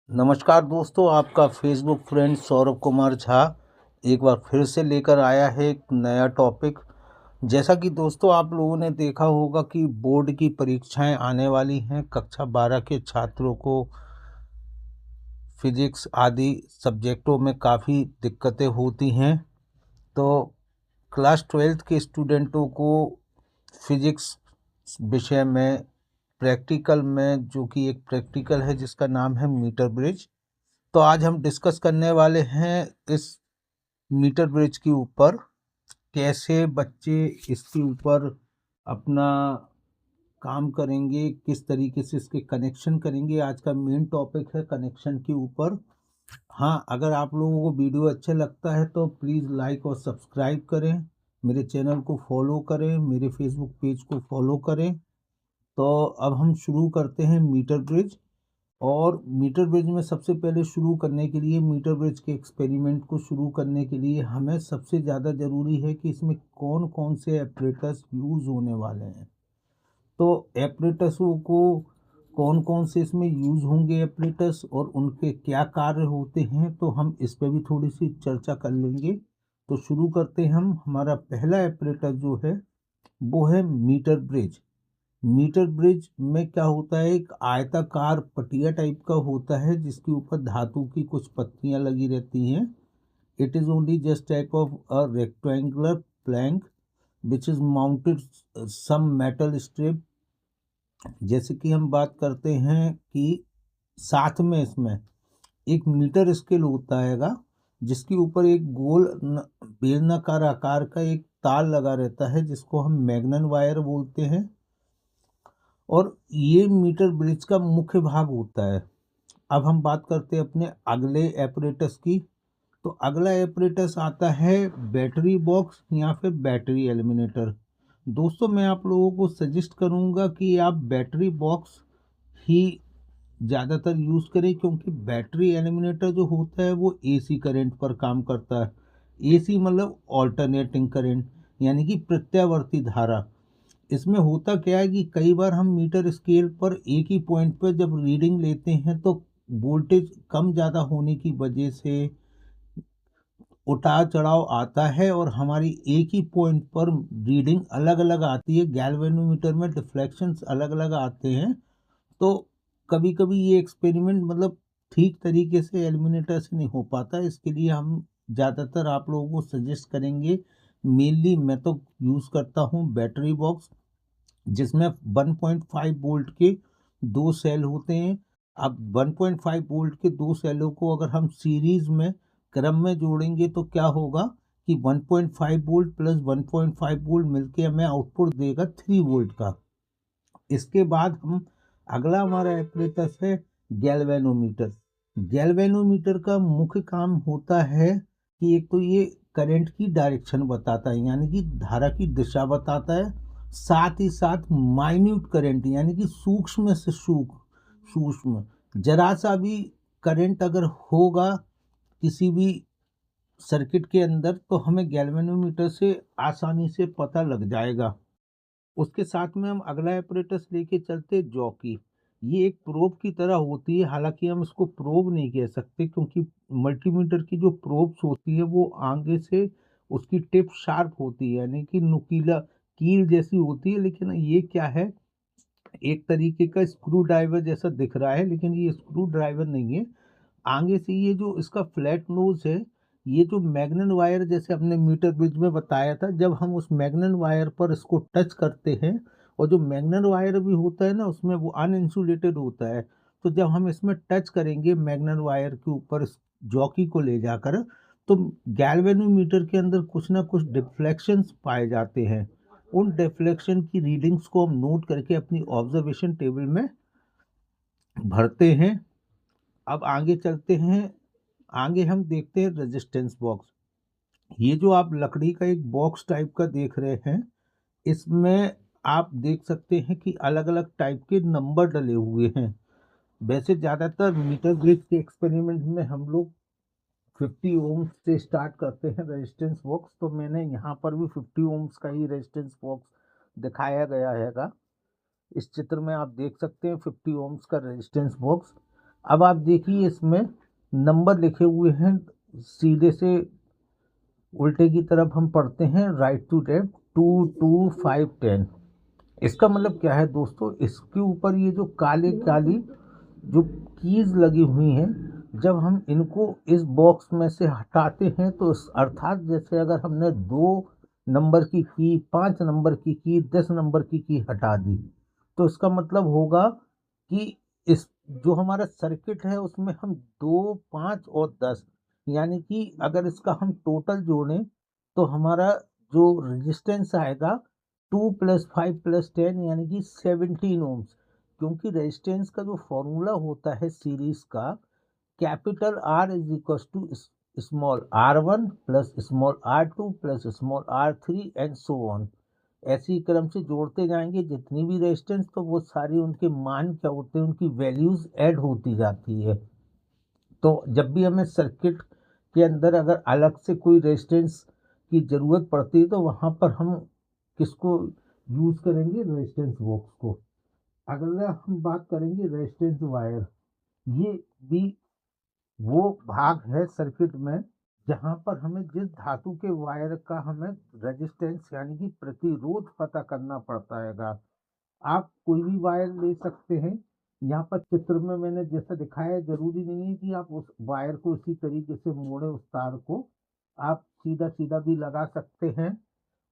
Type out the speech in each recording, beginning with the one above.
नमस्कार दोस्तों, आपका फेसबुक फ्रेंड सौरभ कुमार झा एक बार फिर से लेकर आया है एक नया टॉपिक। जैसा कि दोस्तों आप लोगों ने देखा होगा कि बोर्ड की परीक्षाएं आने वाली हैं। कक्षा 12 के छात्रों को फिजिक्स आदि सब्जेक्टों में काफ़ी दिक्कतें होती हैं। तो क्लास 12th के स्टूडेंटों को फिजिक्स विषय में प्रैक्टिकल में, जो कि एक प्रैक्टिकल है जिसका नाम है मीटर ब्रिज, तो आज हम डिस्कस करने वाले हैं इस मीटर ब्रिज के ऊपर। कैसे बच्चे इसके ऊपर अपना काम करेंगे, किस तरीके से इसके कनेक्शन करेंगे। आज का मेन टॉपिक है कनेक्शन के ऊपर। हाँ, अगर आप लोगों को वीडियो अच्छा लगता है तो प्लीज़ लाइक और सब्सक्राइब करें, मेरे चैनल को फॉलो करें, मेरे फेसबुक पेज को फॉलो करें। तो अब हम शुरू करते हैं मीटर ब्रिज। और मीटर ब्रिज में सबसे पहले शुरू करने के लिए, मीटर ब्रिज के एक्सपेरिमेंट को शुरू करने के लिए हमें सबसे ज़्यादा ज़रूरी है कि इसमें कौन कौन से एपरेटस यूज़ होने वाले हैं। तो एपरेटसों को कौन कौन से इसमें यूज़ होंगे एपरेटस और उनके क्या कार्य होते हैं, तो हम इस पर भी थोड़ी सी चर्चा कर लेंगे। तो शुरू करते हैं हम। हमारा पहला एपरेटस जो है वो है मीटर ब्रिज। मीटर ब्रिज में क्या होता है, एक आयताकार पटिया टाइप का होता है जिसके ऊपर धातु की कुछ पत्तियां लगी रहती हैं। It is only just type of a rectangular plank which is mounted some metal strip. जैसे कि हम बात करते हैं कि साथ में इसमें एक मीटर स्केल होता हैगा जिसके ऊपर एक गोल बेलनाकार आकार का एक तार लगा रहता है जिसको हम मैग्नन वायर बोलते हैं। और ये मीटर ब्रिज का मुख्य भाग होता है। अब हम बात करते हैं अपने अगले एपरेटस की। तो अगला एपरेटस आता है बैटरी बॉक्स या फिर बैटरी एलिमिनेटर। दोस्तों मैं आप लोगों को सजेस्ट करूंगा कि आप बैटरी बॉक्स ही ज़्यादातर यूज़ करें, क्योंकि बैटरी एलिमिनेटर जो होता है वो एसी करंट पर काम करता है। एसी मतलब ऑल्टरनेटिंग करंट, यानी कि प्रत्यावर्ती धारा। इसमें होता क्या है कि कई बार हम मीटर स्केल पर एक ही पॉइंट पर जब रीडिंग लेते हैं तो वोल्टेज कम ज़्यादा होने की वजह से उतार चढ़ाव आता है और हमारी एक ही पॉइंट पर रीडिंग अलग अलग आती है। गैल्वेनोमीटर में डिफ्लेक्शंस अलग अलग आते हैं। तो कभी कभी ये एक्सपेरिमेंट मतलब ठीक तरीके से एलिमिनेटर से नहीं हो पाता। इसके लिए हम ज़्यादातर आप लोगों को सजेस्ट करेंगे, मेनली मैं तो यूज़ करता हूँ बैटरी बॉक्स, जिसमें 1.5 वोल्ट के दो सेल होते हैं। अब 1.5 वोल्ट के दो सेलों को अगर हम सीरीज में क्रम में जोड़ेंगे तो क्या होगा कि 1.5 वोल्ट प्लस 1.5 वोल्ट मिलके हमें आउटपुट देगा 3 वोल्ट का। इसके बाद हम अगला हमारा एपरेटस है गैल्वेनोमीटर। गैल्वेनोमीटर का मुख्य काम होता है कि एक तो ये करंट की डायरेक्शन बताता है, यानी कि धारा की दिशा बताता है। साथ ही साथ माइन्यूट करंट, यानी कि सूक्ष्म से सूक्ष्म जरा सा भी करंट अगर होगा किसी भी सर्किट के अंदर तो हमें गैल्वेनोमीटर से आसानी से पता लग जाएगा। उसके साथ में हम अगला एपरेटस लेके चलते जॉकी। ये एक प्रोब की तरह होती है, हालांकि हम इसको प्रोब नहीं कह सकते क्योंकि मल्टीमीटर की जो प्रोब्स होती है वो आगे से उसकी टिप शार्प होती है, यानी कि नुकीला कील जैसी होती है। लेकिन ये क्या है, एक तरीके का स्क्रू ड्राइवर जैसा दिख रहा है, लेकिन ये स्क्रू ड्राइवर नहीं है। आगे से ये जो इसका फ्लैट नोज है, ये जो मैग्नेट वायर जैसे हमने मीटर ब्रिज में बताया था, जब हम उस मैग्नेट वायर पर इसको टच करते हैं, और जो मैग्नेट वायर भी होता है ना उसमें वो अनइंसुलेटेड होता है। तो जब हम इसमें टच करेंगे मैग्नेट वायर के ऊपर इस जॉकी को ले जाकर, तो गैल्वेनोमीटर के अंदर कुछ ना कुछ डिफ्लेक्शंस पाए जाते हैं। उन डिफ्लेक्शन की रीडिंग्स को हम नोट करके अपनी ऑब्जर्वेशन टेबल में भरते हैं। अब आगे चलते हैं। आगे हम देखते हैं रेजिस्टेंस बॉक्स। ये जो आप लकड़ी का एक बॉक्स टाइप का देख रहे हैं, इसमें आप देख सकते हैं कि अलग अलग टाइप के नंबर डले हुए हैं। वैसे ज़्यादातर मीटर ब्रिज के एक्सपेरिमेंट में हम लोग 50 ओम्स से स्टार्ट करते हैं रेजिस्टेंस बॉक्स। तो मैंने यहाँ पर भी 50 ओम्स का ही रेजिस्टेंस बॉक्स दिखाया गया हैगा। इस चित्र में आप देख सकते हैं 50 ओम्स का रेजिस्टेंस बॉक्स। अब आप देखिए इसमें नंबर लिखे हुए हैं, सीधे से उल्टे की तरफ हम पढ़ते हैं राइट टू लेफ्ट 2 2 5 10। इसका मतलब क्या है दोस्तों, इसके ऊपर ये जो काली काली जो कीज लगी हुई हैं, जब हम इनको इस बॉक्स में से हटाते हैं तो अर्थात जैसे अगर हमने 2 नंबर की 5 नंबर की 10 नंबर की हटा दी, तो इसका मतलब होगा कि इस जो हमारा सर्किट है उसमें हम 2 5 और 10, यानी कि अगर इसका हम टोटल जोड़ें तो हमारा जो रेजिस्टेंस आएगा 2 + 5 + 10 यानी कि 17 ओम्स। क्योंकि रेजिस्टेंस का जो फॉर्मूला होता है सीरीज का, capital R is equal to small r1 plus small r2 plus small r3 and so on. ऐसी क्रम से जोड़ते जाएंगे जितनी भी रेजिस्टेंस, तो वो सारी उनके मान क्या होते हैं, उनकी वैल्यूज ऐड होती जाती है। तो जब भी हमें सर्किट के अंदर अगर अलग से कोई रेजिस्टेंस की ज़रूरत पड़ती है तो वहाँ पर हम किसको यूज़ करेंगे, रेजिस्टेंस बॉक्स को। अगला हम बात करेंगे रेजिस्टेंस वायर। ये भी वो भाग है सर्किट में जहाँ पर हमें जिस धातु के वायर का हमें रेजिस्टेंस यानी कि प्रतिरोध पता करना पड़ता है। आप कोई भी वायर ले सकते हैं। यहाँ पर चित्र में मैंने जैसा दिखाया है, जरूरी नहीं है कि आप उस वायर को उसी तरीके से मोड़े, उस तार को आप सीधा सीधा भी लगा सकते हैं।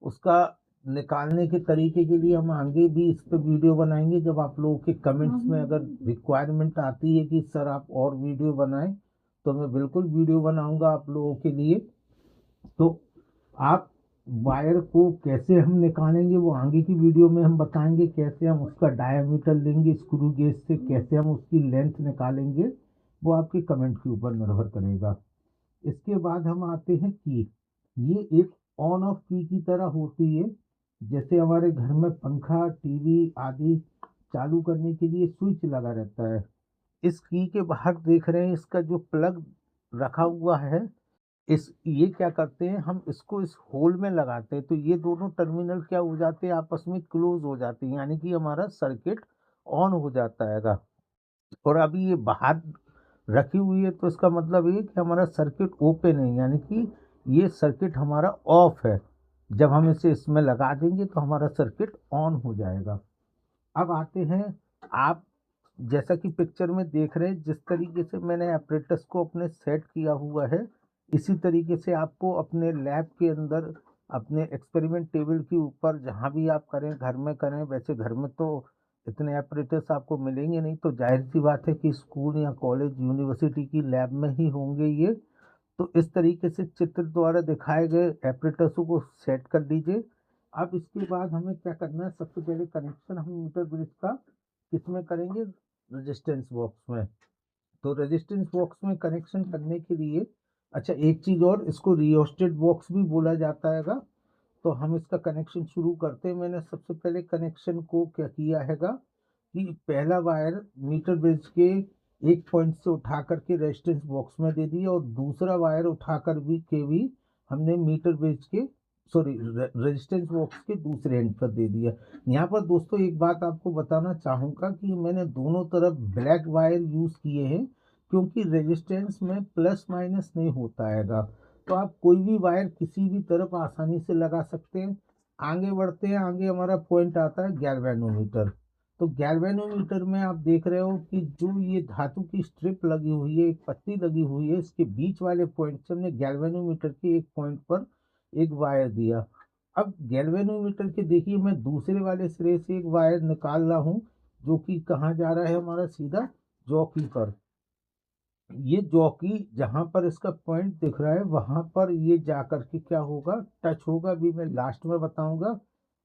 उसका निकालने के तरीके के लिए हम आगे भी इस पर वीडियो बनाएंगे। जब आप लोगों के कमेंट्स में अगर रिक्वायरमेंट आती है कि सर आप और वीडियो बनाएं, तो मैं बिल्कुल वीडियो बनाऊंगा आप लोगों के लिए। तो आप वायर को कैसे हम निकालेंगे वो आगे की वीडियो में हम बताएंगे। कैसे हम उसका डायामीटर लेंगे स्क्रू गेज से, कैसे हम उसकी लेंथ निकालेंगे, वो आपके कमेंट के ऊपर निर्भर करेगा। इसके बाद हम आते हैं की। ये एक ऑन ऑफ की तरह होती है। जैसे हमारे घर में पंखा, टीवी आदि चालू करने के लिए स्विच लगा रहता है। इस की के बाहर देख रहे हैं इसका जो प्लग रखा हुआ है, इस ये क्या करते हैं, हम इसको इस होल में लगाते हैं तो ये दोनों टर्मिनल क्या हो जाते हैं, आपस में क्लोज हो जाते हैं, यानी कि हमारा सर्किट ऑन हो जाता है। और अभी ये बाहर रखी हुई है तो इसका मतलब ये कि हमारा सर्किट ओपन है, यानी कि ये सर्किट हमारा ऑफ है। जब हम इसे इसमें लगा देंगे तो हमारा सर्किट ऑन हो जाएगा। अब आते हैं, आप जैसा कि पिक्चर में देख रहे हैं, जिस तरीके से मैंने एपरेटस को अपने सेट किया हुआ है, इसी तरीके से आपको अपने लैब के अंदर, अपने एक्सपेरिमेंट टेबल के ऊपर, जहाँ भी आप करें, घर में करें। वैसे घर में तो इतने एपरेटस आपको मिलेंगे नहीं, तो जाहिर सी बात है कि स्कूल या कॉलेज यूनिवर्सिटी की लैब में ही होंगे ये। तो इस तरीके से चित्र द्वारा दिखाए गए एपरेटसों को सेट कर लीजिए। अब इसके बाद हमें क्या करना है, सबसे पहले कनेक्शन हम मीटर ब्रिज का किसमें करेंगे, रेजिस्टेंस बॉक्स में। तो रेजिस्टेंस बॉक्स में कनेक्शन करने के लिए, अच्छा एक चीज़ और, इसको रियोस्टेट बॉक्स भी बोला जाता हैगा। तो हम इसका कनेक्शन शुरू करते हैं। मैंने सबसे पहले कनेक्शन को क्या किया हैगा कि पहला वायर मीटर ब्रिज के एक पॉइंट से उठा करके रेजिस्टेंस बॉक्स में दे दिया, और दूसरा वायर उठाकर भी हमने मीटर ब्रिज के, सॉरी, रेजिस्टेंस बॉक्स के दूसरे एंड पर दे दिया। यहाँ पर दोस्तों एक बात आपको बताना चाहूँगा कि मैंने दोनों तरफ ब्लैक वायर यूज़ किए हैं, क्योंकि रेजिस्टेंस में प्लस माइनस नहीं होता हैगा। तो आप कोई भी वायर किसी भी तरफ आसानी से लगा सकते हैं। आगे बढ़ते हैं, आगे हमारा पॉइंट आता है गैल्वेनोमीटर। तो गैल्वेनोमीटर में आप देख रहे हो कि जो ये धातु की स्ट्रिप लगी हुई है, एक पट्टी लगी हुई है, इसके बीच वाले पॉइंट से हमने गैल्वेनोमीटर के एक पॉइंट पर एक वायर दिया। अब गैल्वेनोमीटर के देखिए, मैं दूसरे वाले सिरे से एक वायर निकाल रहा हूँ, जो कि कहाँ जा रहा है, हमारा सीधा जॉकी पर। ये जॉकी जहां पर इसका पॉइंट दिख रहा है, वहां पर ये जाकर के क्या होगा, टच होगा, भी मैं लास्ट में बताऊंगा।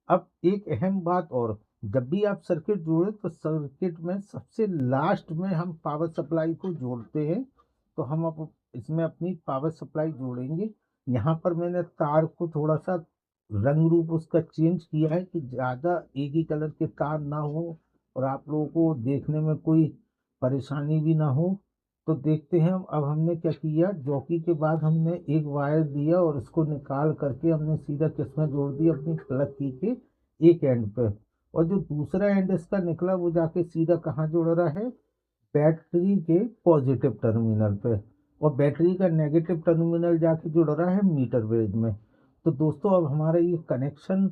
अब एक अहम बात और, जब भी आप सर्किट जोड़े तो सर्किट में सबसे लास्ट में हम पावर सप्लाई को जोड़ते हैं। तो हम अब इसमें अपनी पावर सप्लाई जोड़ेंगे। यहाँ पर मैंने तार को थोड़ा सा रंग रूप उसका चेंज किया है कि ज़्यादा एक ही कलर के तार ना हो और आप लोगों को देखने में कोई परेशानी भी ना हो। तो देखते हैं अब हमने क्या किया, जॉकी के बाद हमने एक वायर दिया और इसको निकाल करके हमने सीधा किसमें जोड़ दिया, अपनी प्लग की के एक एंड पे। और जो दूसरा एंड इसका निकला वो जाके सीधा कहाँ जुड़ रहा है, बैटरी के पॉजिटिव टर्मिनल पे, और बैटरी का नेगेटिव टर्मिनल जाके जुड़ रहा है मीटर बेस में। तो दोस्तों अब हमारा ये कनेक्शन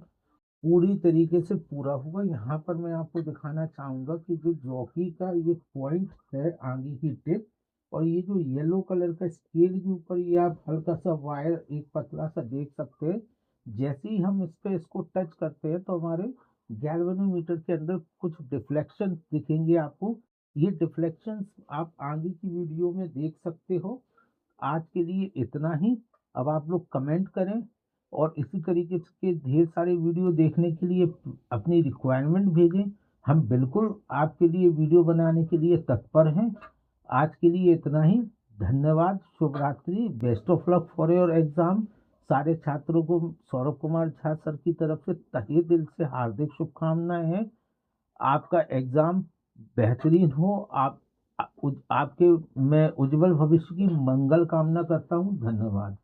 पूरी तरीके से पूरा हुआ। यहाँ पर मैं आपको दिखाना चाहूँगा कि जो जॉकी का ये पॉइंट है आगे की टिप, और ये जो येलो कलर का स्केल के ऊपर ये आप हल्का सा वायर एक पतला सा देख सकते हैं। जैसे ही हम इस पे इसको टच करते हैं तो हमारे गैल्वेनोमीटर के अंदर कुछ डिफ्लेक्शन दिखेंगे आपको। ये डिफ्लेक्शंस आप आगे की वीडियो में देख सकते हो। आज के लिए इतना ही। अब आप लोग कमेंट करें और इसी तरीके के ढेर सारे वीडियो देखने के लिए अपनी रिक्वायरमेंट भेजें। हम बिल्कुल आपके लिए वीडियो बनाने के लिए तत्पर हैं। आज के लिए इतना ही। धन्यवाद, शुभ रात्रि, best of luck for your exam. सारे छात्रों को सौरभ कुमार झा सर की तरफ से तहे दिल से हार्दिक शुभकामनाएं हैं। आपका एग्ज़ाम बेहतरीन हो। आपके मैं उज्जवल भविष्य की मंगल कामना करता हूँ। धन्यवाद।